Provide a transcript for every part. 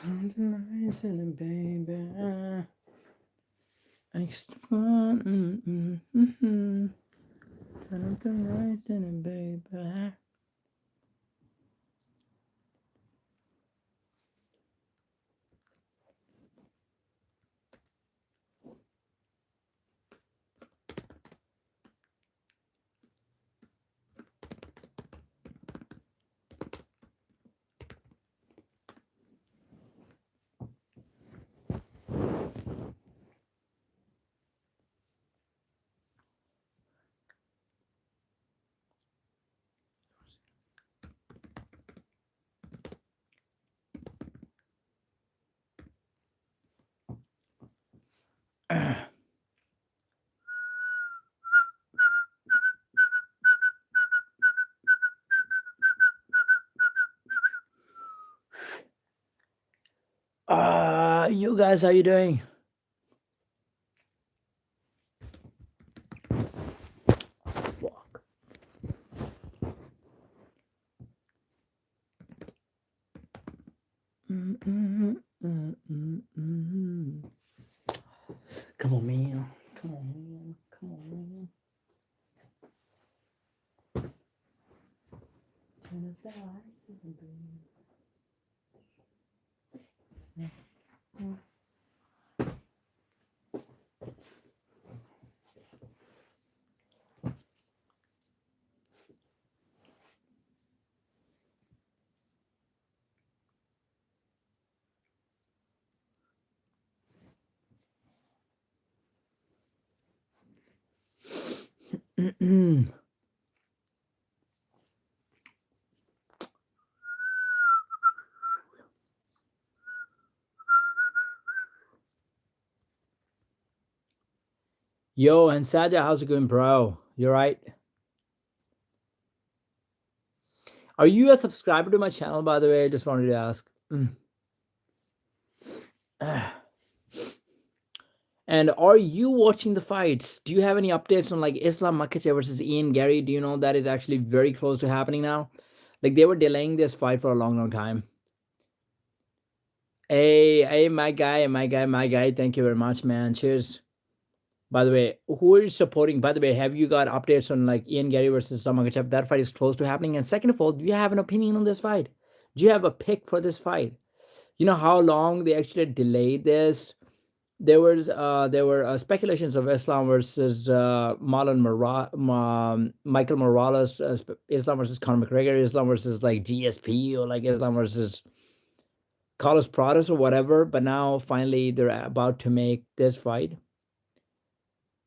Nice and baby. Nice and baby. You guys, how you doing? Fuck. Come on, man. Come on, man. Come on, man. Turn up the lights, baby. Yo, and Saja, how's it going, bro? You right? Are you a subscriber to my channel, by the way? I just wanted to ask. Ah. And are you watching the fights? Do you have any updates on like Islam Makhachev versus Ian Garry? Do you know that is actually very close to happening now? Like they were delaying this fight for a long, long time. Hey, my guy, my guy, my guy. Thank you very much, man. Cheers. By the way, who are you supporting? By the way, have you got updates on like Ian Garry versus Islam Makhachev? That fight is close to happening. And second of all, do you have an opinion on this fight? Do you have a pick for this fight? You know how long they actually delayed this? There were speculations of Islam versus Michael Morales, Islam versus Conor McGregor, Islam versus like GSP, or like Islam versus Carlos Prados or whatever. But now finally they're about to make this fight.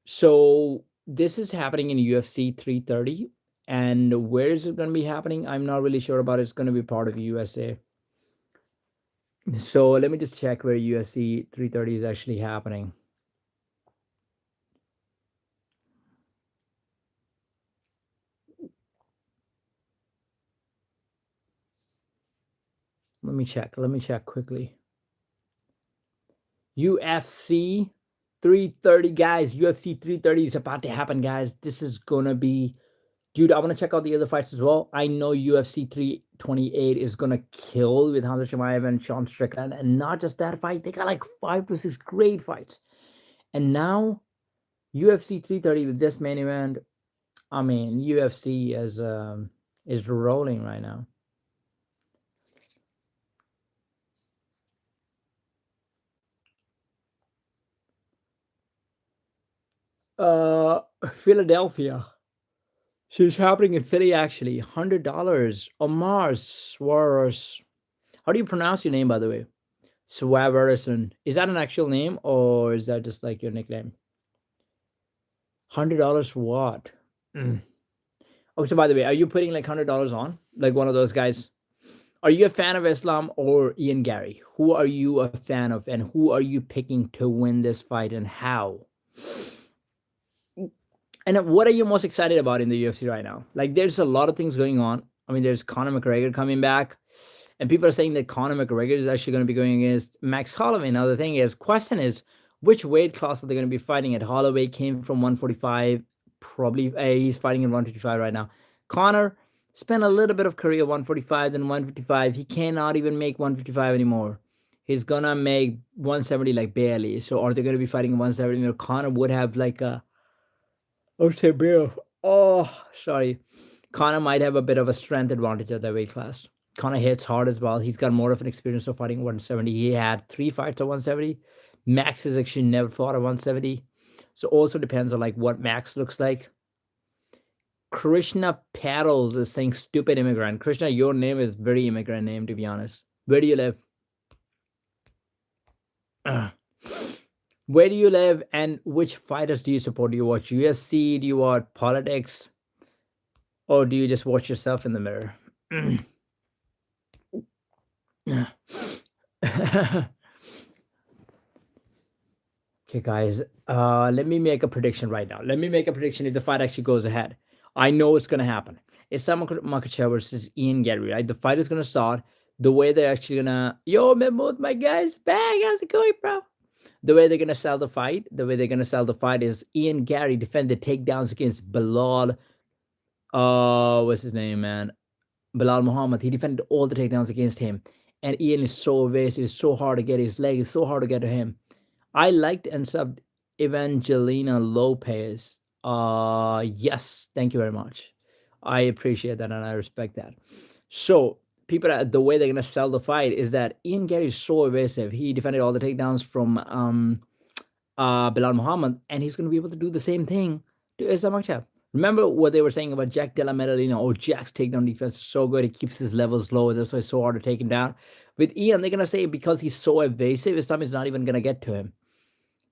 So this is happening in UFC 330, and where is it going to be happening? I'm not really sure about it. It's going to be part of USA. So let me just check where UFC 330 is actually happening. Let me check. Let me check quickly. UFC 330, guys. UFC 330 is about to happen, guys. This is gonna be, dude. I want to check out the other fights as well. I know UFC 328 is gonna kill with Hamza Chimaev and Sean Strickland, and not just that fight. They got like 5 to 6 great fights, and now UFC 330 with this main event. I mean, UFC is rolling right now. Uh, Philadelphia. She's happening in Philly, actually. $100. Omar Suarez. How do you pronounce your name, by the way? Swaverson. Is that an actual name or is that just like your nickname? $100 for what? Mm. Oh, so by the way, are you putting like $100 on? Like one of those guys? Are you a fan of Islam or Ian Garry? Who are you a fan of and who are you picking to win this fight and how? And what are you most excited about in the UFC right now? Like, there's a lot of things going on. I mean, there's Conor McGregor coming back, and people are saying that Conor McGregor is actually going to be going against Max Holloway. Now, the thing is, question is, which weight class are they going to be fighting at? Holloway came from 145, probably he's fighting in 155 right now. Conor spent a little bit of career 145, then 155. He cannot even make 155 anymore. He's gonna make 170 like barely. So are they gonna be fighting 170? You know, Connor would have like a say Bill. Oh, sorry. Connor might have a bit of a strength advantage at that weight class. Connor hits hard as well. He's got more of an experience of fighting 170. He had 3 fights at 170. Max has actually never fought at 170. So also depends on like what Max looks like. Krishna Paddles is saying stupid immigrant. Krishna, your name is very immigrant name, to be honest. Where do you live? Where do you live and which fighters do you support? Do you watch UFC? Do you watch politics? Or do you just watch yourself in the mirror? Okay, guys, let me make a prediction right now. Let me make a prediction if the fight actually goes ahead. I know it's going to happen. It's Mcreggor versus Ian Garry, right? The fight is going to start. The way they're actually going to... Yo, Mahmoud, my guy's back. How's it going, bro? The way they're going to sell the fight, is Ian Garry defended takedowns against Bilal... what's his name, man? Bilal Muhammad. He defended all the takedowns against him. And Ian is so evasive. It's so hard to get his leg. It's so hard to get to him. I liked and subbed Evangelina Lopez. Yes, thank you very much. I appreciate that and I respect that. So people, the way they're gonna sell the fight is that Ian Garry is so evasive. He defended all the takedowns from Bilal Muhammad, and he's gonna be able to do the same thing to Islam Makhachev. Remember what they were saying about Jack Della Maddalena? Oh, Jack's takedown defense is so good. He keeps his levels low. That's why it's so hard to take him down. With Ian, they're gonna say because he's so evasive, Islam is not even gonna get to him.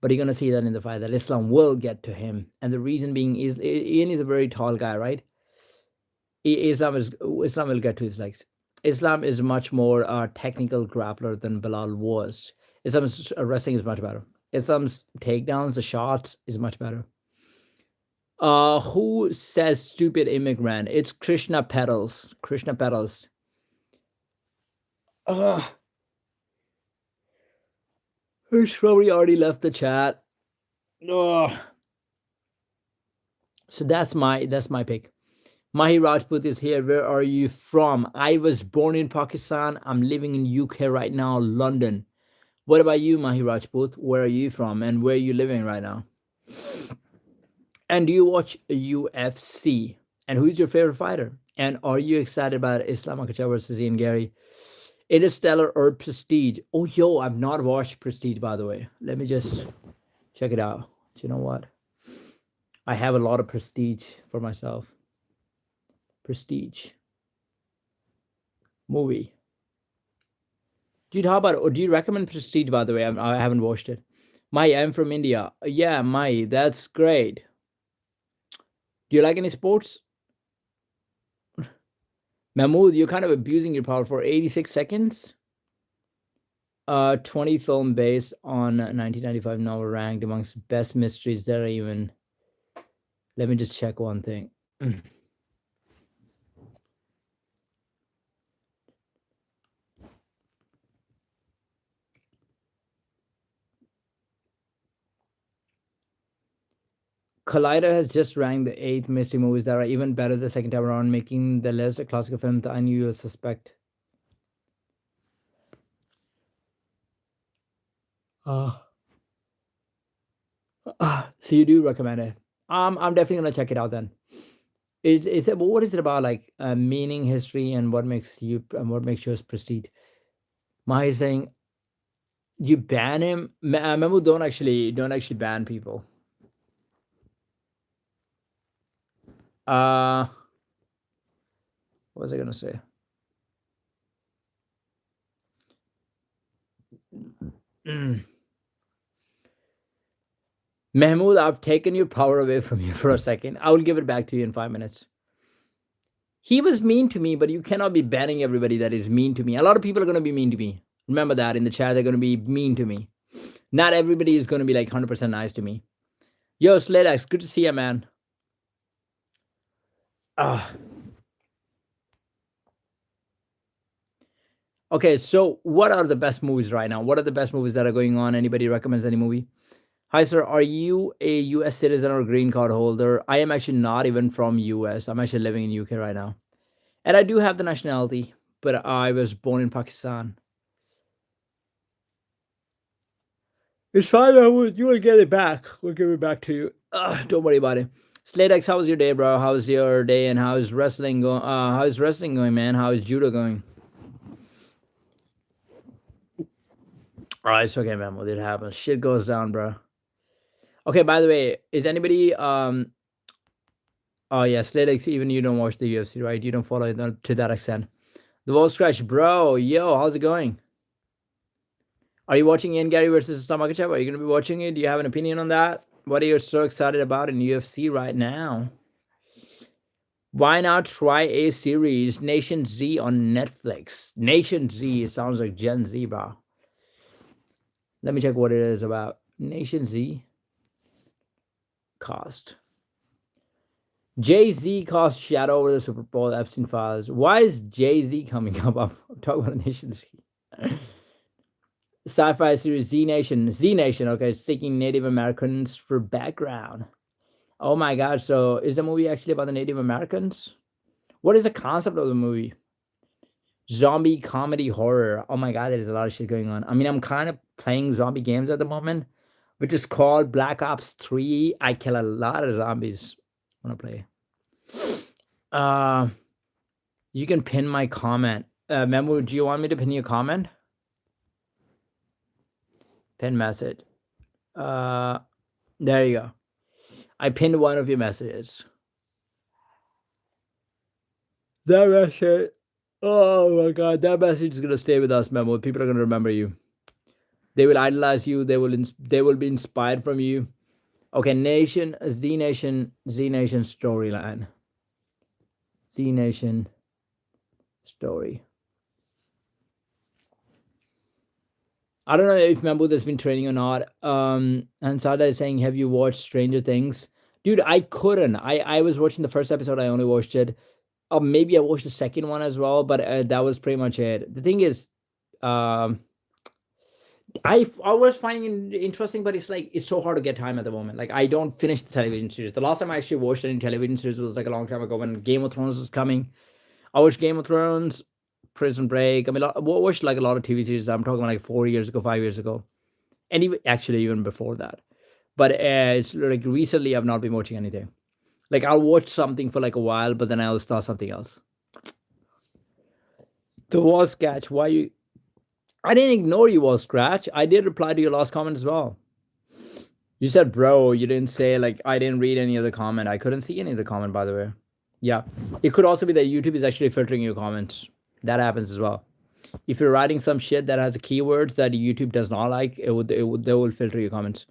But you're gonna see that in the fight that Islam will get to him, and the reason being is Ian is a very tall guy, right? Islam will get to his legs. Islam is much more technical grappler than Bilal was. Islam's wrestling is much better. Islam's takedowns, the shots is much better. Who says stupid immigrant? It's Krishna Pedals. Krishna Pedals. Who's probably already left the chat. So that's my pick. Mahi Rajput is here. Where are you from? I was born in Pakistan. I'm living in UK right now, London. What about you, Mahi Rajput? Where are you from and where are you living right now? And do you watch UFC? And who's your favorite fighter? And are you excited about Islam Makhachev versus Ian Garry? Interstellar or Prestige? Oh, yo, I've not watched Prestige, by the way. Let me just check it out. Do you know what? I have a lot of Prestige for myself. Prestige. Movie. Dude, how about... Or do you recommend Prestige, by the way? I haven't watched it. Mai, I'm from India. Yeah, Mai, that's great. Do you like any sports? Mahmoud, you're kind of abusing your power for 86 seconds. 20 film based on 1995 novel ranked amongst best mysteries that are even... Let me just check one thing. Collider has just ranked the 8 mystery movies that are even better the second time around, making the list a classical film that I knew you would suspect. So you do recommend it? I'm definitely gonna check it out then. Is it? What is it about, like meaning, history, and what makes yours proceed? Mahi is saying you ban him. Memu, don't actually ban people. What was I gonna say? Mahmoud, I've taken your power away from you for a second. I will give it back to you in 5 minutes. He was mean to me, but you cannot be banning everybody that is mean to me. A lot of people are going to be mean to me. Remember that in the chat, they're going to be mean to me. Not everybody is going to be like 100% nice to me. Yo, Sladex, good to see you, man. Okay, so what are the best movies right now? What are the best movies that are going on? Anybody recommends any movie? Hi, sir. Are you a U.S. citizen or green card holder? I am actually not even from U.S. I'm actually living in U.K. right now. And I do have the nationality, but I was born in Pakistan. It's fine, man. You will get it back. We'll give it back to you. Don't worry about it. Slatex, how was your day, bro? How's your day, and how's wrestling going? How's wrestling going, man? How is judo going? All right, it's okay, man. What did happen? Shit goes down, bro. Okay, by the way, is anybody oh yeah, Slatex, even you don't watch the UFC, right? You don't follow it to that extent. The Wall Scratch, bro. Yo, how's it going? Are you watching Ian Garry versus Mcreggor? Are you going to be watching it? Do you have an opinion on that? What are you so excited about in UFC right now? Why not try a series, Nation Z on Netflix? Nation Z sounds like Gen Z, bro. Let me check what it is about. Nation Z cost. Jay-Z cost Shadow over the Super Bowl Epstein files. Why is Jay-Z coming up? I'm talking about Nation Z. Sci-fi series Z Nation, okay, seeking Native Americans for background. Oh my god, so is the movie actually about the Native Americans? What is the concept of the movie? Zombie comedy horror. Oh my god, there's a lot of shit going on. I mean, I'm kind of playing zombie games at the moment, which is called Black Ops 3. I kill a lot of zombies when I play. You can pin my comment. Memo, do you want me to pin your comment? Pin message. There you go. I pinned one of your messages. That message. Oh my god, that message is gonna stay with us, Memo. People are gonna remember you. They will idolize you. They will be inspired from you. Okay, Z Nation storyline. Z Nation story. I don't know if Mambo has been training or not. And Sada is saying, have you watched Stranger Things? Dude, I couldn't. I was watching the first episode. I only watched it. Maybe I watched the second one as well, but that was pretty much it. The thing is, I was finding it interesting, but it's like it's so hard to get time at the moment. Like I don't finish the television series. The last time I actually watched any television series was like a long time ago when Game of Thrones was coming. I watched Game of Thrones, Prison Break. I mean, I watched like a lot of TV series. I'm talking like 4 years ago, 5 years ago, and even before that. But it's like recently I've not been watching anything. Like I'll watch something for like a while, but then I'll start something else. The Wall Scratch, why you? I didn't ignore you, Wall Scratch. I did reply to your last comment as well. You said, bro. You didn't say like I didn't read any other comment. I couldn't see any other comment, by the way. Yeah, it could also be that YouTube is actually filtering your comments. That happens as well. If you're writing some shit that has keywords that YouTube does not like, they will filter your comments.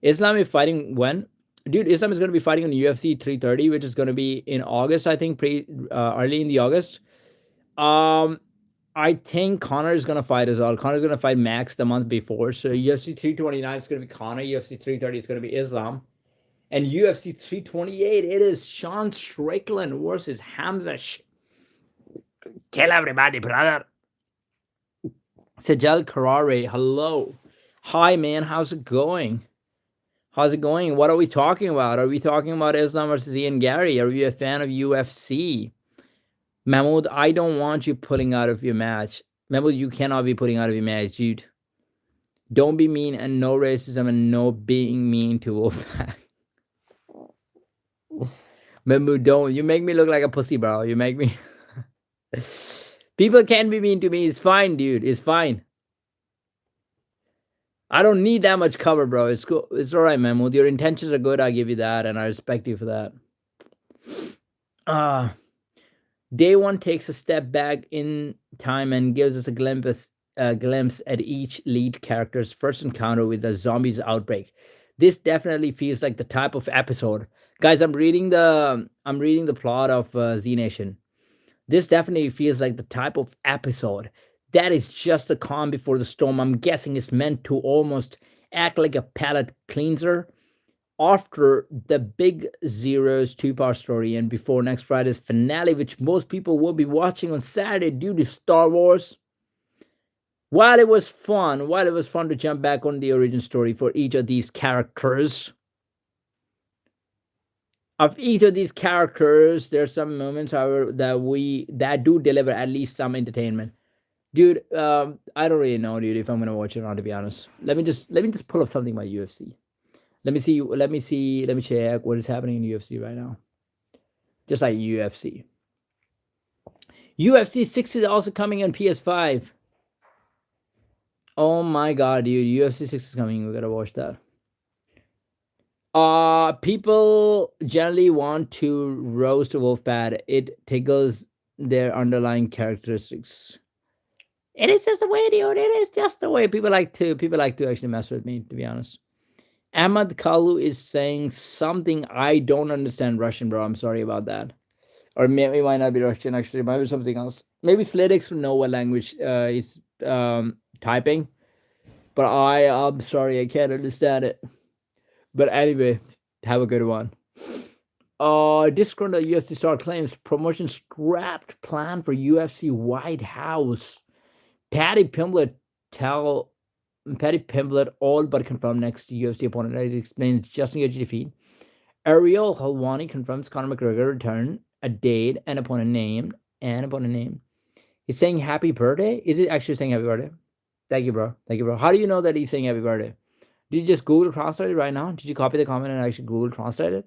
Islam is fighting when? Dude, Islam is going to be fighting on UFC 330, which is going to be in August, I think, early in the August. I think Connor is going to fight as well. Connor's going to fight Max the month before. So UFC 329 is going to be Connor. UFC 330 is going to be Islam. And UFC 328, it is Sean Strickland versus Hamza. Kill everybody, brother. Sajal Karare, hello. Hi, man. How's it going? How's it going? What are we talking about? Are we talking about Islam versus Ian Garry? Are you a fan of UFC? Mahmoud, I don't want you pulling out of your match. Mahmoud, you cannot be putting out of your match, dude. Don't be mean, and no racism, and no being mean to Wolfpack. Mahmoud, don't. You make me look like a pussy, bro. You make me... People can be mean to me. It's fine, dude. It's fine. I don't need that much cover, bro. It's cool. It's all right, Mahmoud. Your intentions are good. I give you that, and I respect you for that. Day one takes a step back in time and gives us a glimpse at each lead character's first encounter with the zombies outbreak. This definitely feels like the type of episode. Guys, I'm reading the plot of Z Nation. This definitely feels like the type of episode that is just the calm before the storm. I'm guessing it's meant to almost act like a palate cleanser after the Big Zero's two-part story and before next Friday's finale, which most people will be watching on Saturday due to Star Wars. While it was fun to jump back on the origin story for each of these characters, there's some moments, however, that do deliver at least some entertainment. Dude, I don't really know, dude, if I'm gonna watch it or not, to be honest. Let me just pull up something about UFC. Let me check what is happening in UFC right now. Just like UFC. UFC 6 is also coming on PS5. Oh my god, dude. UFC 6 is coming. We gotta watch that. People generally want to roast a Wolfpad. It tickles their underlying characteristics. It is just the way, dude. It is just the way people like to actually mess with me, to be honest. Ahmad Kalu is saying something I don't understand Russian, bro. I'm sorry about that. Or maybe it might not be Russian actually. It might be something else. Maybe Sladix will know what language he's typing. But I'm sorry, I can't understand it. But anyway, have a good one. Disgruntled UFC star claims promotion scrapped plan for UFC White House. Patty Pimblett tell Patty Pimblett all but confirmed next UFC opponent as he explains Justin Gaethje defeat. Ariel Helwani confirms Conor McGregor return, a date, and opponent name. He's saying happy birthday. Is it actually saying happy birthday? Thank you, bro. Thank you, bro. How do you know that he's saying happy birthday? Did you just Google Translate it right now? Did you copy the comment and actually Google Translate it?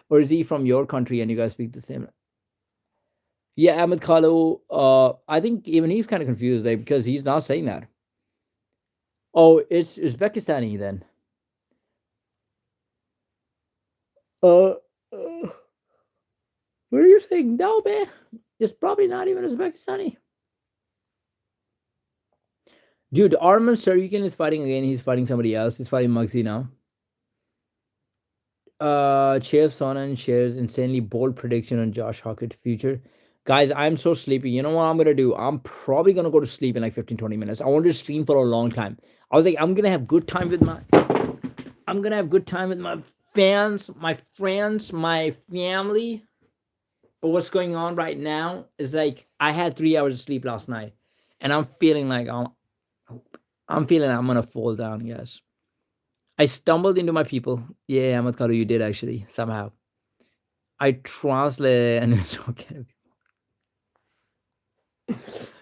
Or is he from your country and you guys speak the same? Yeah, Ahmed Kalu, I think even he's kind of confused, like, because he's not saying that. Oh, it's Uzbekistani then. Uh, uh what are you saying? No, man. It's probably not even Uzbekistani. Dude, Arman Sarukian is fighting again. He's fighting somebody else. He's fighting Muggsy now. Chair Sonnen shares insanely bold prediction on Josh Hawkins' future. Guys, I'm so sleepy. You know what I'm gonna do? I'm probably gonna go to sleep in like 15, 20 minutes. I wanted to stream for a long time. I was like, I'm gonna have good time with my fans, my friends, my family. But what's going on right now is like I had 3 hours of sleep last night, and I'm feeling like I'm feeling like I'm gonna fall down, guys. I stumbled into my people. Yeah, Ahmad Karu, you did actually somehow. I translate and it's okay.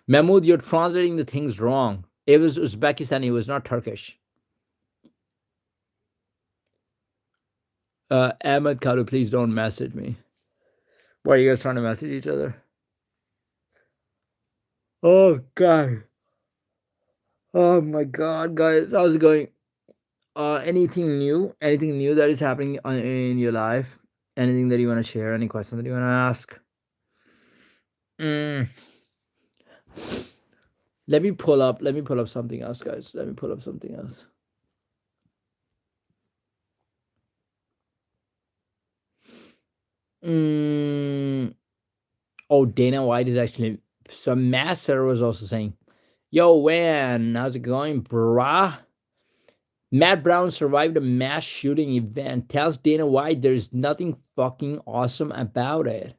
Mahmoud, you're translating the things wrong. It was Uzbekistani, it was not Turkish. Ahmad Karu, please don't message me. Why are you guys trying to message each other? Oh god. Oh my god, guys. How's it going? Anything new? Anything new that is happening in your life? Anything that you want to share? Any questions that you want to ask? Mm. Let me pull up something else, guys. Let me pull up something else. Oh, Dana White is actually some master was also saying, "Yo, Wan, how's it going, brah?" Matt Brown survived a mass shooting event. Tells Dana White there's nothing fucking awesome about it.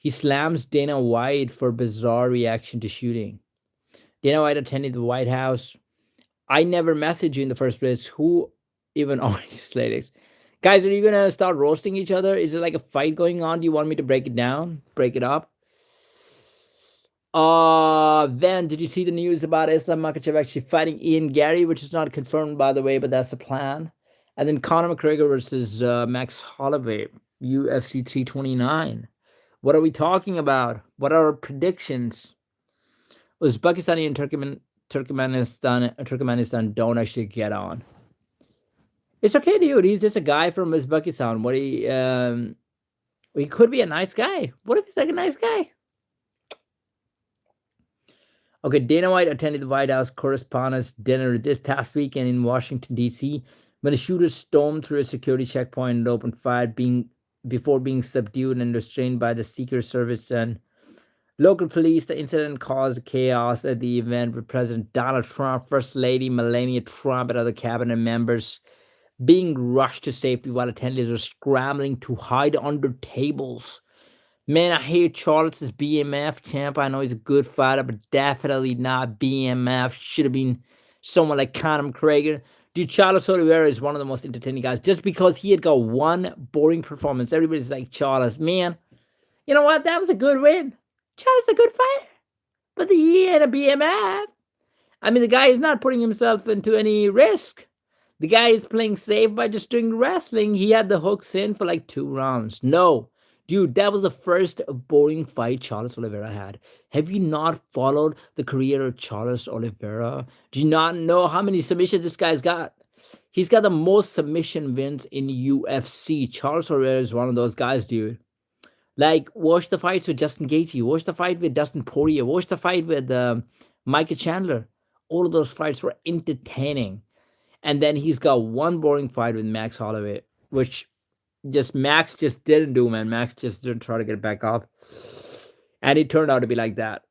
He slams Dana White for bizarre reaction to shooting. Dana White attended the White House. I never messaged you in the first place. Who even are you, Sladix? Guys, are you gonna start roasting each other? Is it like a fight going on? Do you want me to break it down? Break it up? Then did you see the news about Islam Makhachev actually fighting Ian Garry, which is not confirmed by the way, but that's the plan. And then Conor McGregor versus Max Holloway, UFC 329. What are we talking about? What are our predictions? Uzbekistan and Turkmenistan don't actually get on. It's okay, dude. He's just a guy from Uzbekistan. He could be a nice guy. What if he's like a nice guy? Okay, Dana White attended the White House Correspondents' Dinner this past weekend in Washington, D.C., when a shooter stormed through a security checkpoint and opened fire before being subdued and restrained by the Secret Service and local police. The incident caused chaos at the event with President Donald Trump, First Lady Melania Trump, and other cabinet members being rushed to safety while attendees were scrambling to hide under tables. Man, I hear Charles is BMF champ. I know he's a good fighter, but definitely not BMF. Should have been someone like Conor McGregor. Dude, Charles Oliveira is one of the most entertaining guys. Just because he had got one boring performance, everybody's like, Charles, man, you know what? That was a good win. Charles is a good fighter. But he ain't a BMF. I mean, the guy is not putting himself into any risk. The guy is playing safe by just doing wrestling. He had the hooks in for like 2 rounds. No, dude, that was the first boring fight Charles Oliveira had. Have you not followed the career of Charles Oliveira? Do you not know how many submissions this guy's got? He's got the most submission wins in UFC. Charles Oliveira is one of those guys, dude. Like, watch the fights with Justin Gaethje, watch the fight with Dustin Poirier, watch the fight with Micah Chandler. All of those fights were entertaining. And then he's got one boring fight with Max Holloway, which Max just didn't do, man. Max just didn't try to get back up. And it turned out to be like that.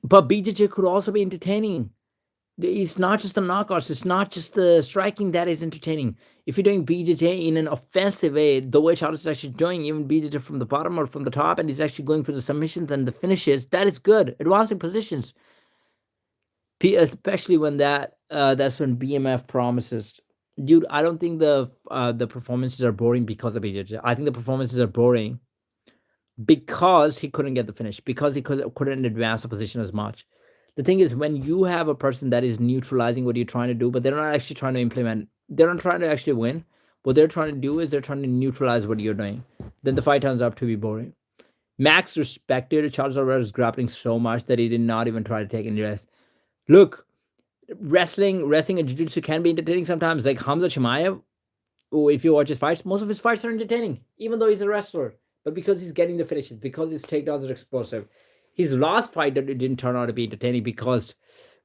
But BJJ could also be entertaining. It's not just the knockouts, it's not just the striking that is entertaining. If you're doing BJJ in an offensive way, the way Charles is actually doing, even BJJ from the bottom or from the top, and he's actually going for the submissions and the finishes, that is good. Advancing positions. Especially when that's when BMF promises. Dude, I don't think the performances are boring because of BJJ. I think the performances are boring because he couldn't get the finish, because he couldn't advance the position as much. The thing is, when you have a person that is neutralizing what you're trying to do, but they're not actually trying to implement, they're not trying to actually win. What they're trying to do is they're trying to neutralize what you're doing. Then the fight turns out to be boring. Max respected Charles Oliveira's grappling so much that he did not even try to take any rest. Look, wrestling and jiu-jitsu can be entertaining sometimes. Like Hamza Chimaev, if you watch his fights, most of his fights are entertaining, even though he's a wrestler. But because he's getting the finishes, because his takedowns are explosive. His last fight didn't turn out to be entertaining because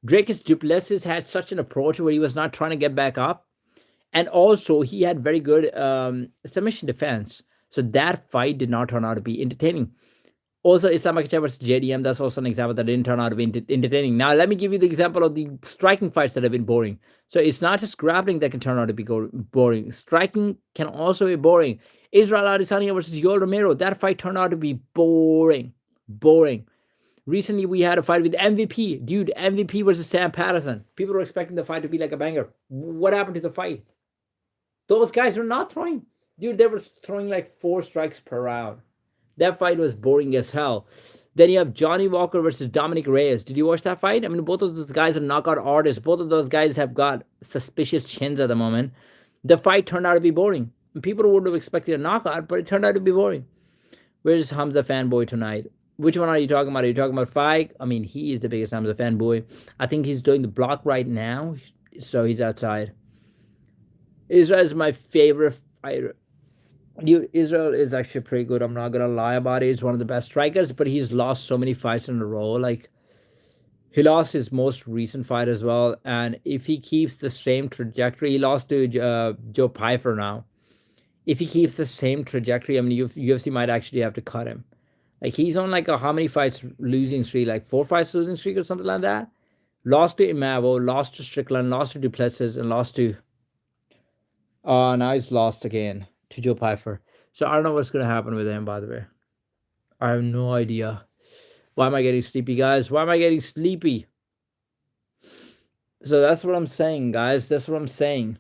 Dricus du Plessis had such an approach where he was not trying to get back up. And also, he had very good submission defense. So that fight did not turn out to be entertaining. Also, Islam Makhachev versus JDM, that's also an example that didn't turn out to be entertaining. Now, let me give you the example of the striking fights that have been boring. So it's not just grappling that can turn out to be boring. Striking can also be boring. Israel Adesanya versus Yoel Romero, that fight turned out to be boring. Boring. Recently, we had a fight with MVP. Dude, MVP versus Sam Patterson. People were expecting the fight to be like a banger. What happened to the fight? Those guys were not throwing. Dude, they were throwing like 4 strikes per round. That fight was boring as hell. Then you have Johnny Walker versus Dominic Reyes. Did you watch that fight? I mean, both of those guys are knockout artists. Both of those guys have got suspicious chins at the moment. The fight turned out to be boring. People would have expected a knockout, but it turned out to be boring. Where's Hamza fanboy tonight? Which one are you talking about? Are you talking about Feig? I mean, he is the biggest Hamza fanboy. I think he's doing the block right now, so he's outside. Israel is my favorite fighter. Dude, Israel is actually pretty good. I'm not gonna lie about it. He's one of the best strikers, but he's lost so many fights in a row. Like, he lost his most recent fight as well. And if he keeps the same trajectory, he lost to Joe Pyfer now. If he keeps the same trajectory, I mean, UFC might actually have to cut him. Like, he's on like a how many fights losing streak? Like 4 fights losing streak or something like that. Lost to Imavo, lost to Strickland, lost to du Plessis, and lost to. Now he's lost again to Joe Pyfer. So I don't know what's going to happen with him, by the way. I have no idea. Why am I getting sleepy, guys? Why am I getting sleepy? So that's what I'm saying, guys. That's what I'm saying.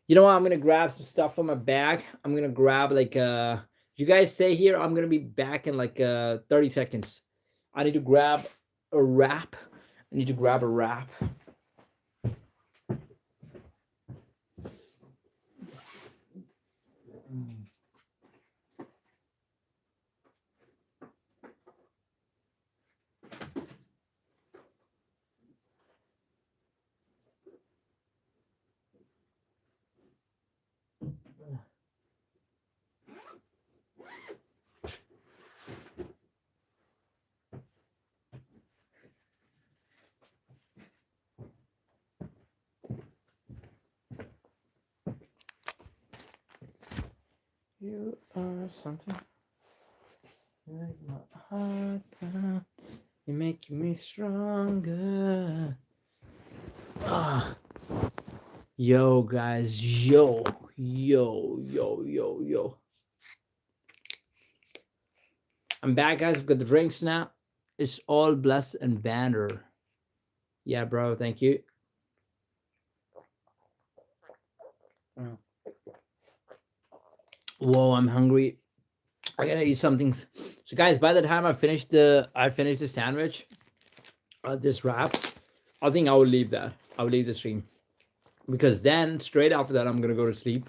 You know what? I'm going to grab some stuff from my bag. I'm going to grab like, you guys stay here. I'm going to be back in like 30 seconds. I need to grab a wrap. You are something like my heart. You make me stronger. Yo, guys. Yo. I'm back, guys. We've got the drinks now. It's all blessed and banner. Yeah, bro. Thank you. Whoa, I'm hungry. I gotta eat something. So, guys, by the time I finish the sandwich, this wrap, I think I will leave that. I will leave the stream because then straight after that I'm gonna go to sleep,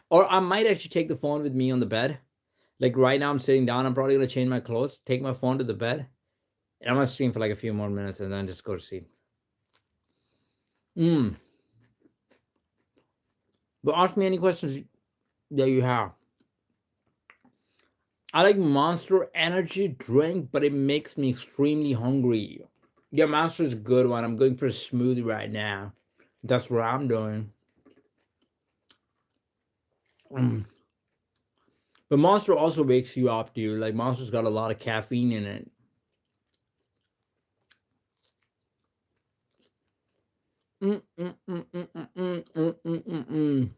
or I might actually take the phone with me on the bed. Like right now, I'm sitting down. I'm probably gonna change my clothes, take my phone to the bed, and I'm gonna stream for like a few more minutes, and then just go to sleep. Mm. But ask me any questions that you have. I like Monster Energy drink, but it makes me extremely hungry. Yeah, Monster is a good one. I'm going for a smoothie right now. That's what I'm doing. Mm. But Monster also wakes you up, dude. Like Monster's got a lot of caffeine in it. Mm, mm, mm, mm, mm, mm, mm, mm, mm, mm.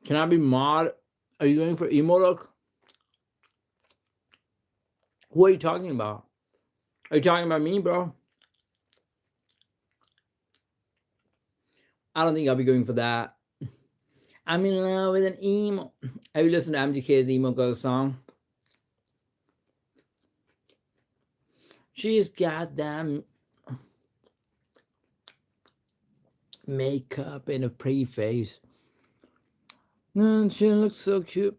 Can I be mod? Are you going for emo look? Who are you talking about? Are you talking about me, bro? I don't think I'll be going for that. I'm in love with an emo. Have you listened to MGK's emo girl song? She's got that makeup and a pretty face. She looks so cute.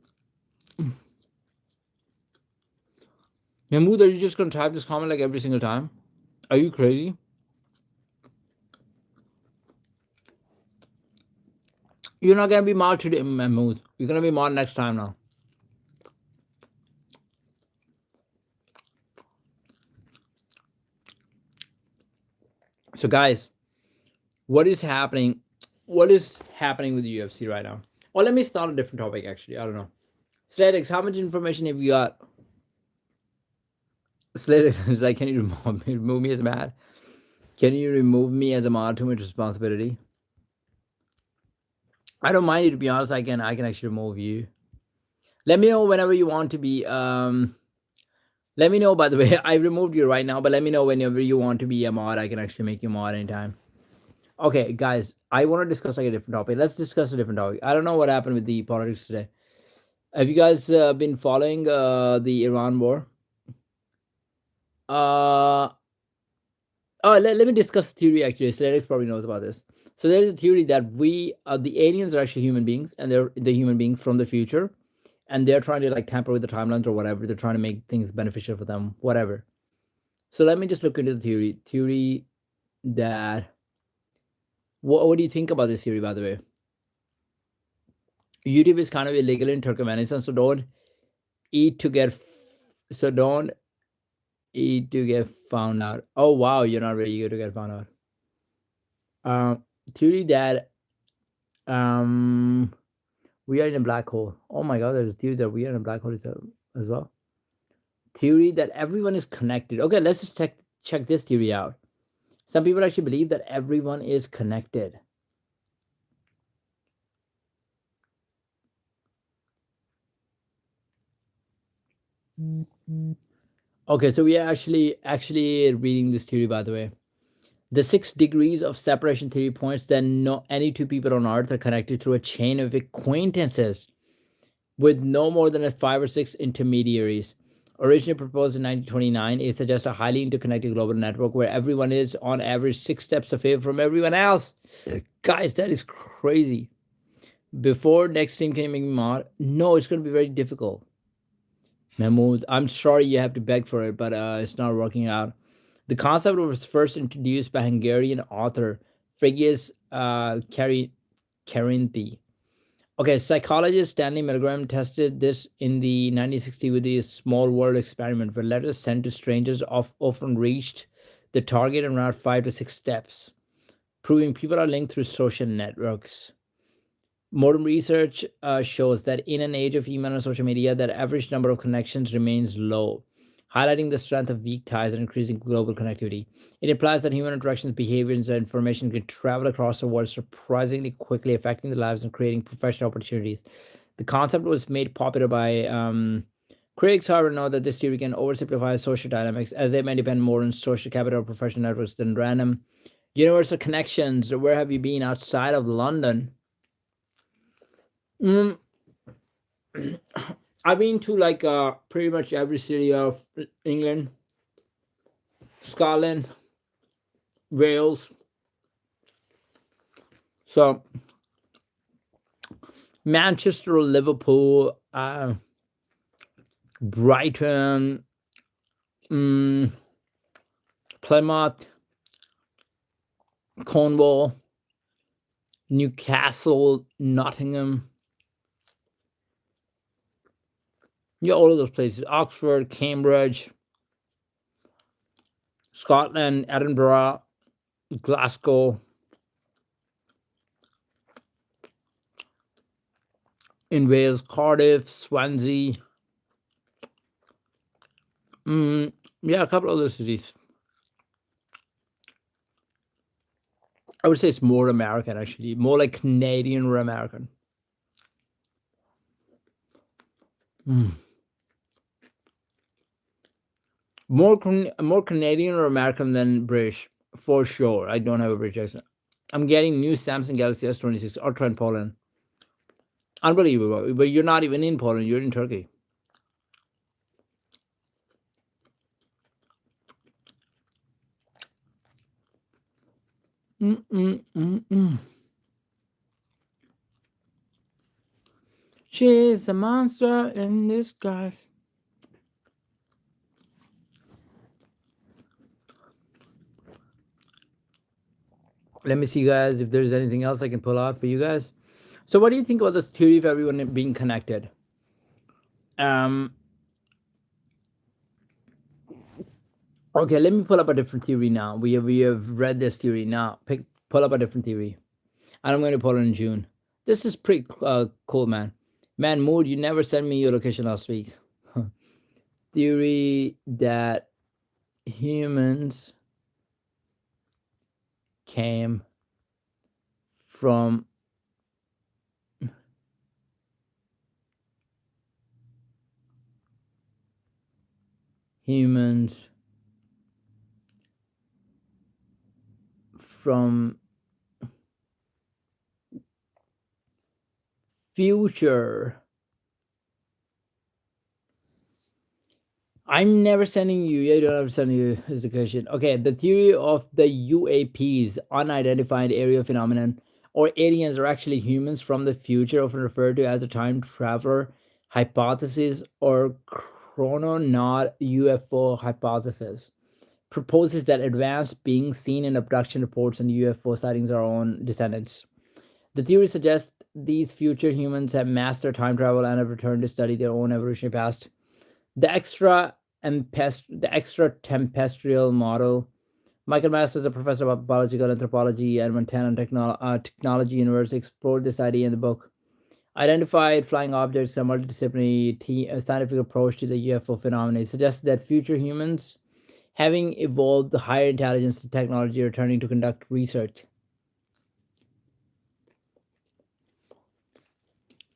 Mahmood, are you just gonna type this comment like every single time? Are you crazy? You're not gonna be mod today, Mahmood. You're gonna be mod next time now. So, guys, what is happening? What is happening with the UFC right now? Well, let me start a different topic. Actually, I don't know. Sladix, how much information have you got? Sladix is like, can you remove me as a mod? Can you remove me as a mod? Too much responsibility. I don't mind you, to be honest. I can actually remove you. Let me know whenever you want to be. Let me know. By the way, I removed you right now, but let me know whenever you want to be a mod. I can actually make you mod anytime. Okay, guys, I want to discuss like a different topic. Let's discuss a different topic. I don't know what happened with the politics today. Have you guys been following the Iran war? Uh, oh, let me discuss theory actually. Alex probably knows about this. So there's a theory that the aliens are actually human beings, and they're the human beings from the future, and they're trying to like tamper with the timelines or whatever. They're trying to make things beneficial for them, whatever. So let me just look into the theory. Theory that what do you think about this theory, by the way? YouTube is kind of illegal in Turkmenistan, so don't eat to get so don't eat to get found out. Oh wow, you're not really good to get found out. Theory that we are in a black hole. Oh my god, there's a theory that we are in a black hole as well. Theory that everyone is connected. Okay, let's just check this theory out. Some people actually believe that everyone is connected. Okay, so we are actually reading this theory, by the way. The 6 degrees of separation theory points that any two people on Earth are connected through a chain of acquaintances with no more than 5 or 6 intermediaries. Originally proposed in 1929, it suggests a highly interconnected global network where everyone is, on average, 6 steps away from everyone else. Guys, that is crazy. Before next stream, can you make me mod? No, it's going to be very difficult. Mahmood, I'm sorry you have to beg for it, but it's not working out. The concept was first introduced by Hungarian author Frigyes Karinthi. Okay, psychologist Stanley Milgram tested this in the 1960 with the small world experiment, where letters sent to strangers often reached the target in around 5 to 6 steps, proving people are linked through social networks. Modern research shows that in an age of email and social media, that average number of connections remains low, highlighting the strength of weak ties and increasing global connectivity. It implies that human interactions, behaviors, and information can travel across the world surprisingly quickly, affecting the lives and creating professional opportunities. The concept was made popular by critics, however, note that this theory can oversimplify social dynamics, as they may depend more on social capital or professional networks than random Universal connections. Where have you been outside of London? Mm, I've been to like pretty much every city of England, Scotland, Wales. So Manchester, Liverpool, Brighton, mm, Plymouth, Cornwall, Newcastle, Nottingham. Yeah, all of those places. Oxford, Cambridge, Scotland, Edinburgh, Glasgow, in Wales, Cardiff, Swansea. Mm, yeah, a couple other cities. I would say it's more American, actually, more like Canadian or American. Mm. More Canadian or American than British, for sure. I don't have a British accent. I'm getting new Samsung Galaxy S26 Ultra in Poland. Unbelievable. But you're not even in Poland. You're in Turkey. Mm-mm-mm-mm. She's a monster in disguise. Let me see, guys, if there's anything else I can pull out for you guys. So, what do you think about this theory of everyone being connected? Um, okay, let me pull up a different theory now. We have read this theory now. Pull up a different theory, and I'm going to pull it in June. This is pretty cool, man. Man, Mood, you never sent me your location last week. Theory that humans came from humans from future. I'm never sending you. Yeah, you don't have to send you is the question. Okay, the theory of the UAPs, unidentified area phenomenon, or aliens are actually humans from the future, often referred to as a time traveler hypothesis or chrononaut UFO hypothesis, proposes that advanced beings seen in abduction reports and UFO sightings are our own descendants. The theory suggests these future humans have mastered time travel and have returned to study their own evolutionary past. The extra tempestrial model. Michael Masters, is a professor of biological anthropology at Montana Technology University, explored this idea in the book. Identified flying objects, a multidisciplinary scientific approach to the UFO phenomenon. It suggests that future humans, having evolved the higher intelligence and technology, are returning to conduct research.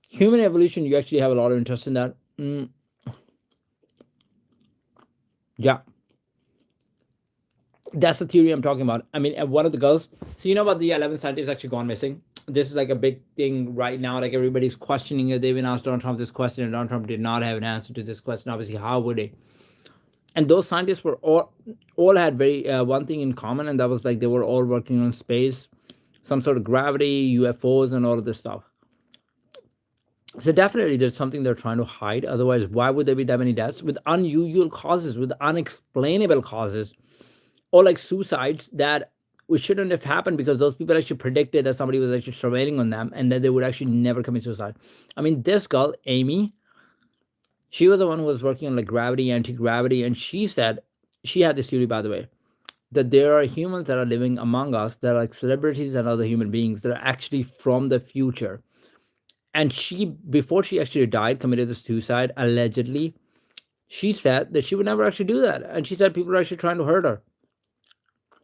Human evolution, you actually have a lot of interest in that. Yeah, that's the theory I'm talking about. I mean, one of the girls. So you know about the 11 scientists actually gone missing. This is like a big thing right now. Like everybody's questioning it. They've been asked Donald Trump this question, and Donald Trump did not have an answer to this question. Obviously, how would they? And those scientists were all had very one thing in common, and that was like they were all working on space, some sort of gravity, UFOs, and all of this stuff. So definitely, there's something they're trying to hide. Otherwise, why would there be that many deaths with unusual causes, with unexplainable causes? Or like suicides that we shouldn't have happened because those people actually predicted that somebody was actually surveilling on them and that they would actually never commit suicide. I mean, this girl, Amy, she was the one who was working on like gravity, anti-gravity, and she said she had this theory, by the way, that there are humans that are living among us that are like celebrities and other human beings that are actually from the future. And she, before she actually died, committed the suicide allegedly. She said that she would never actually do that, and she said people are actually trying to hurt her.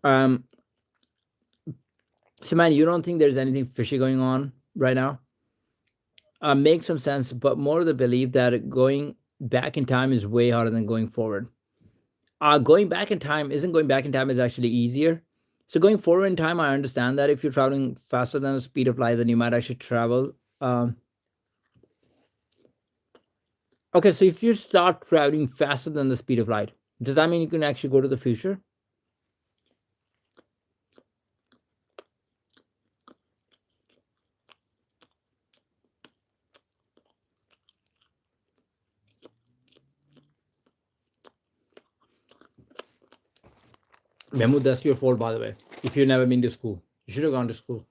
Um, So, man, you don't think there's anything fishy going on right now? Makes some sense, but more the belief that going back in time is way harder than going forward. Going back in time isn't going back in time is actually easier. So going forward in time, I understand that if you're traveling faster than the speed of light, then you might actually travel. Okay, so if you start traveling faster than the speed of light, does that mean you can actually go to the future? Memo, that's your fault, by the way. If you've never been to school, you should have gone to school.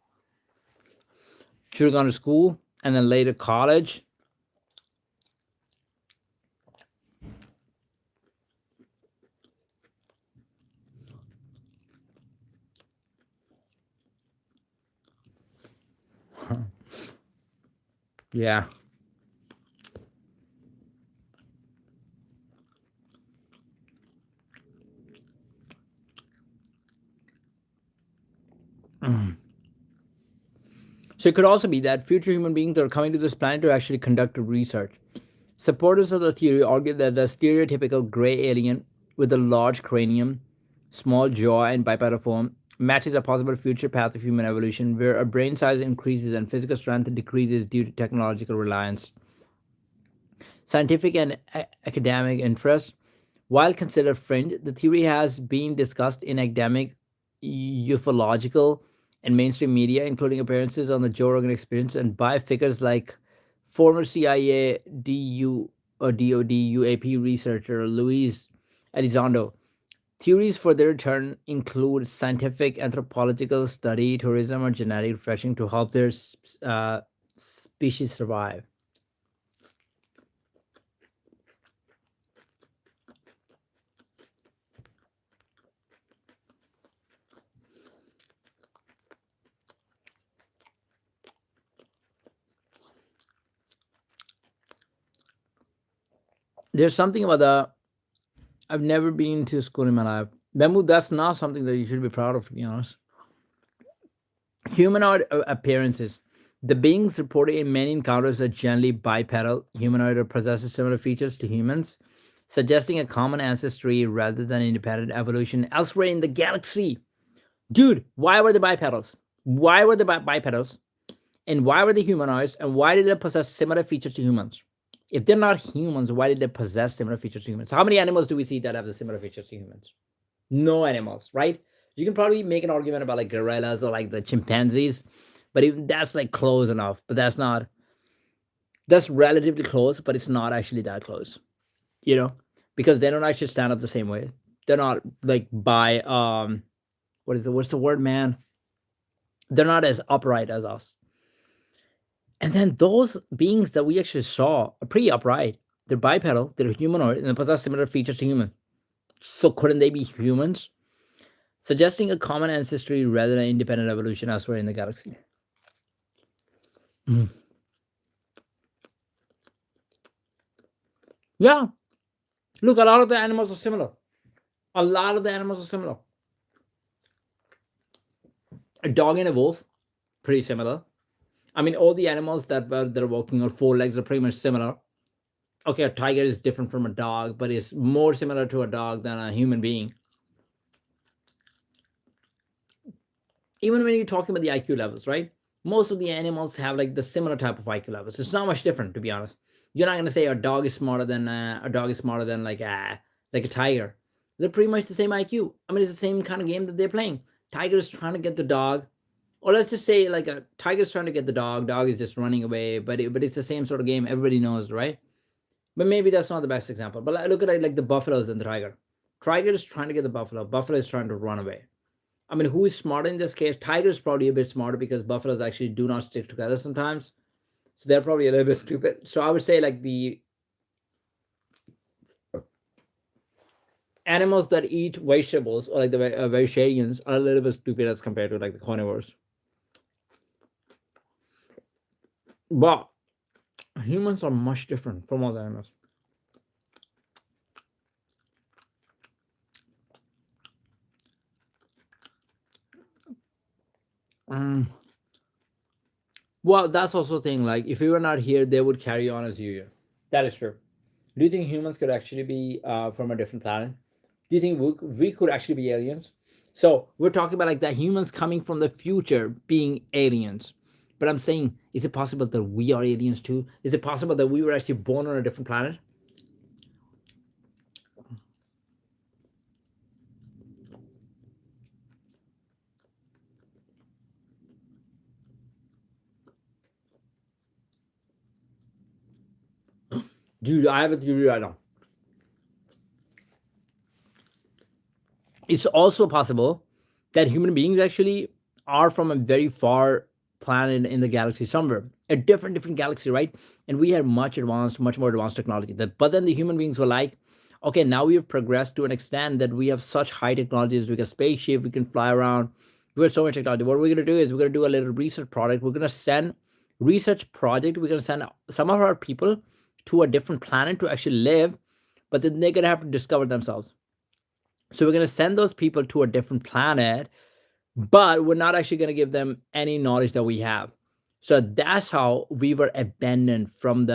Should have gone to school and then later college. Yeah. Mm. So it could also be that future human beings are coming to this planet to actually conduct research. Supporters of the theory argue that the stereotypical gray alien with a large cranium, small jaw, and bipedal form matches a possible future path of human evolution where a brain size increases and physical strength decreases due to technological reliance. Scientific and academic interest, while considered fringe, the theory has been discussed in academic, ufological, and mainstream media, including appearances on the Joe Rogan Experience and by figures like former CIA or DoD UAP researcher Luis Elizondo. Theories for their return include scientific, anthropological study, tourism, or genetic refreshing to help their species survive. There's something about the I've never been to school in my life. Bamboo, that's not something that you should be proud of, to be honest. Humanoid appearances. The beings reported in many encounters are generally bipedal, humanoid, or possesses similar features to humans, suggesting a common ancestry rather than independent evolution elsewhere in the galaxy. Dude, why were they bipedals? Why were they bipedals? And why were they humanoids? And why did they possess similar features to humans? If they're not humans, why did they possess similar features to humans? How many animals do we see that have the similar features to humans? No animals, right? You can probably make an argument about like gorillas or like the chimpanzees, but even that's like close enough. But that's relatively close, but it's not actually that close, you know, because they don't actually stand up the same way. They're not like by what's the word, man? They're not as upright as us. And then those beings that we actually saw are pretty upright. They're bipedal, they're humanoid, and they possess similar features to humans. So couldn't they be humans? Suggesting a common ancestry rather than independent evolution elsewhere in the galaxy. Mhm. Yeah, look, a lot of the animals are similar. A lot of the animals are similar. A dog and a wolf, pretty similar. I mean, all the animals that are walking on four legs are pretty much similar. Okay, a tiger is different from a dog, but it's more similar to a dog than a human being. Even when you're talking about the IQ levels, right? Most of the animals have like the similar type of IQ levels. It's not much different, to be honest. You're not gonna say a dog is smarter than like a tiger. They're pretty much the same IQ. I mean, it's the same kind of game that they're playing. Tiger is trying to get the dog, or let's just say like a tiger is trying to get the dog. Dog is just running away, but it's the same sort of game. Everybody knows, right? But maybe that's not the best example. But look at it like the buffaloes and the tiger. Tiger is trying to get the buffalo. Buffalo is trying to run away. I mean, who is smarter in this case? Tiger is probably a bit smarter because buffaloes actually do not stick together sometimes. So they're probably a little bit stupid. So I would say like the animals that eat vegetables or like the vegetarians are a little bit stupid as compared to like the carnivores. But humans are much different from other animals. Mm. Well, that's also a thing. Like, if we were not here, they would carry on as usual. That is true. Do you think humans could actually be from a different planet? Do you think we could actually be aliens? So we're talking about like the humans coming from the future being aliens. But I'm saying, is it possible that we are aliens too? Is it possible that we were actually born on a different planet? Dude, I have a theory right now. It's also possible that human beings actually are from a very far planet in the galaxy somewhere, a different galaxy, right? And we have much more advanced technology. That, but then the human beings were like, okay, now we have progressed to an extent that we have such high technologies. We got spaceship, we can fly around. We have so much technology. What we're gonna do is we're gonna do a little research project. We're gonna send research project. We're gonna send some of our people to a different planet to actually live, but then they're gonna have to discover themselves. So we're going to send those people to a different planet, but we're not actually going to give them any knowledge that we have. So that's how we were abandoned from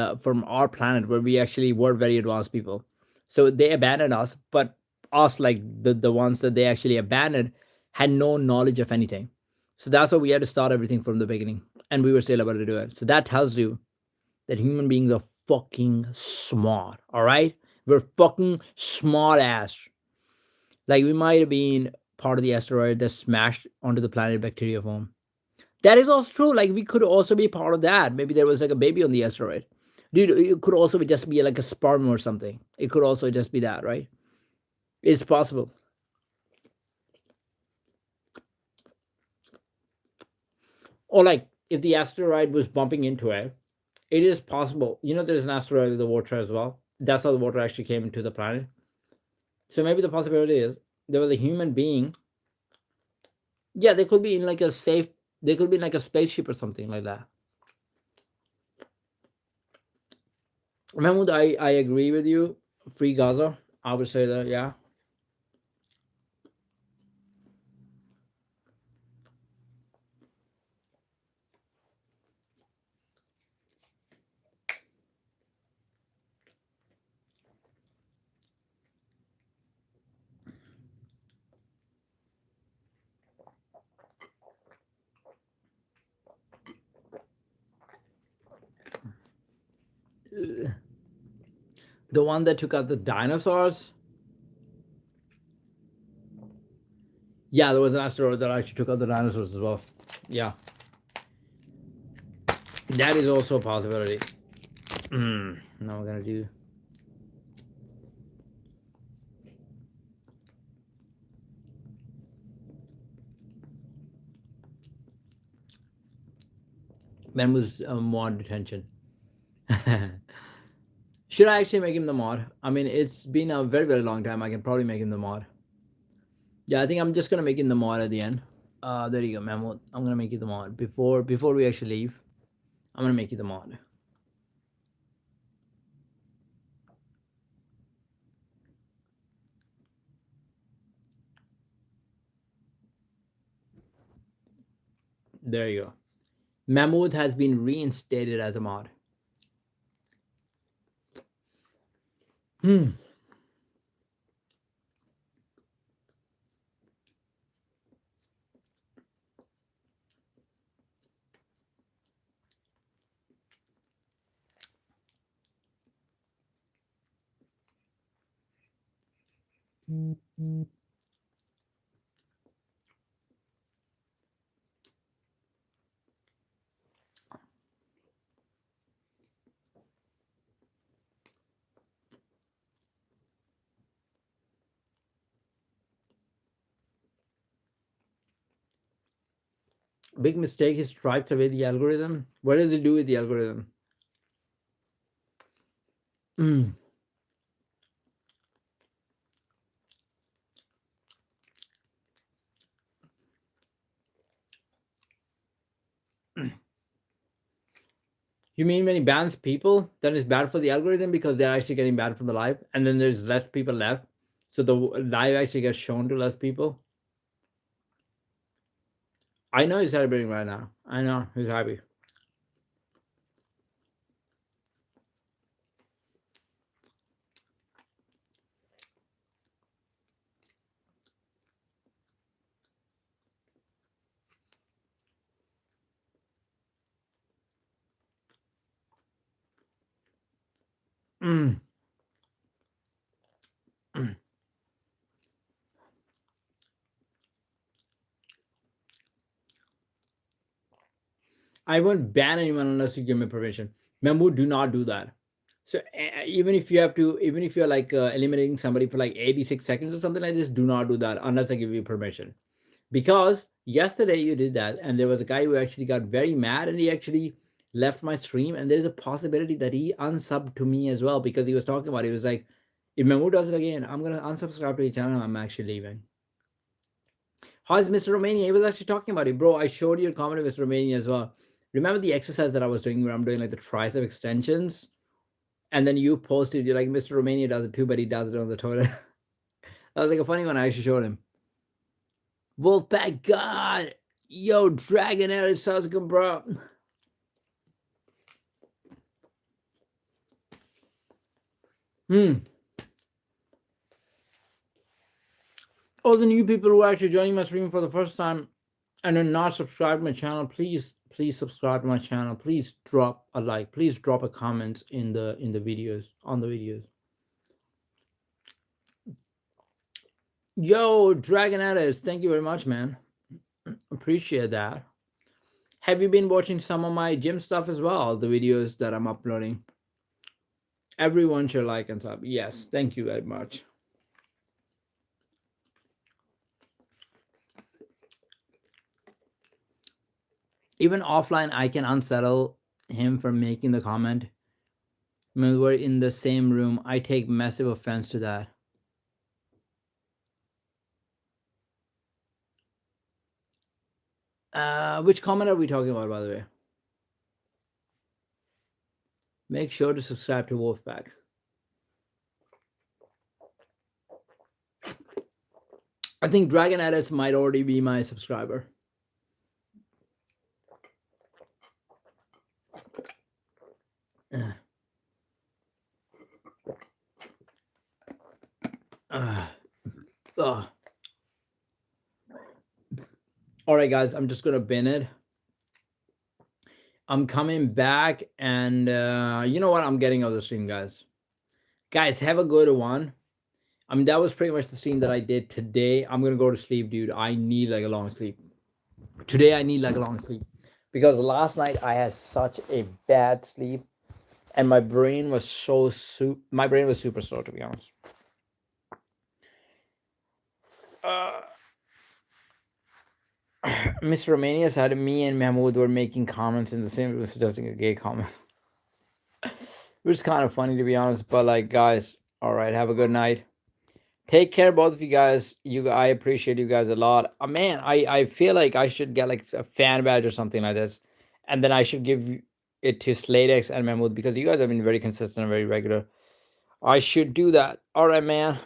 our planet where we actually were very advanced people. So they abandoned us, but us, like the ones that they actually abandoned, had no knowledge of anything. So that's why we had to start everything from the beginning, and we were still able to do it. So that tells you that human beings are fucking smart. All right, we're fucking smart ass. Like we might have been part of the asteroid that smashed onto the planet Bacteriophone. That is also true. Like we could also be part of that. Maybe there was like a baby on the asteroid. Dude, it could also just be like a sperm or something. It could also just be that, right? It's possible. Or like if the asteroid was bumping into it, it is possible. You know, there's an asteroid with the water as well. That's how the water actually came into the planet. So maybe the possibility is there was a human being. Yeah, they could be in like a safe. They could be in like a spaceship or something like that. Mahmoud, I agree with you. Free Gaza. I would say that, yeah. The one that took out the dinosaurs. Yeah, there was an asteroid that actually took out the dinosaurs as well. Yeah, that is also a possibility. Now we're gonna do. Man was mod detention. Should I actually make him the mod? I mean, it's been a very long time. I can probably make him the mod. Yeah, I think I'm just gonna make him the mod at the end. There you go, Mahmoud. I'm gonna make you the mod before we actually leave. I'm gonna make you the mod. There you go. Mahmoud has been reinstated as a mod. Hmm. Big mistake. He striped away the algorithm. What does it do with the algorithm? Mm. You mean when he bans people, then it's bad for the algorithm because they're actually getting banned from the live, and then there's less people left, so the live actually gets shown to less people. I know he's celebrating right now. I know he's happy. Mm. Mm. I won't ban anyone unless you give me permission. Mahmood, do not do that. So even if you have to, even if you're like eliminating somebody for like 86 seconds or something like this, do not do that unless I give you permission. Because yesterday you did that, and there was a guy who actually got very mad, and he actually left my stream. And there's a possibility that he unsubbed to me as well, because he was talking about it. He was like, if Mahmood does it again, I'm gonna unsubscribe to your channel. I'm actually leaving. How's Mr. Romania? He was actually talking about it, bro. I showed you a comment of Mr. Romania as well. Remember the exercise that I was doing where I'm doing like the tricep extensions, and then you posted, you're like, Mr. Romania does it too, but he does it on the toilet. That was like a funny one. I actually showed him. Wolfpack God, yo, Dragon Edit, how's it going, bro? All the new people who are actually joining my stream for the first time and are not subscribed to my channel, please subscribe to my channel. Please drop a like. Please drop a comment in the videos, on the videos. Yo, Dragon Edit, thank you very much, man. Appreciate that. Have you been watching some of my gym stuff as well? The videos that I'm uploading. Everyone should like and sub. Yes, thank you very much. Even offline, I can unsettle him for making the comment. When we're in the same room, I take massive offense to that. Which comment are we talking about, by the way? Make sure to subscribe to Wolfpack. I think Dragon Edits might already be my subscriber. All right, guys, I'm just gonna bin it. I'm coming back, and you know what? I'm getting out of the stream, guys. Guys, have a good one. I mean, that was pretty much the stream that I did today. I'm gonna go to sleep, dude. I need like a long sleep. Today, I need like a long sleep because last night I had such a bad sleep, and my brain was super sore, to be honest. Mr. Romania said me and Mahmoud were making comments in the same room, suggesting a gay comment. Which is kind of funny, to be honest. But like, guys, all right, have a good night. Take care, both of you guys. I appreciate you guys a lot. Man, I feel like I should get like a fan badge or something like this, and then I should give it to Sladex and Mahmoud, because you guys have been very consistent and very regular. I should do that. All right, man.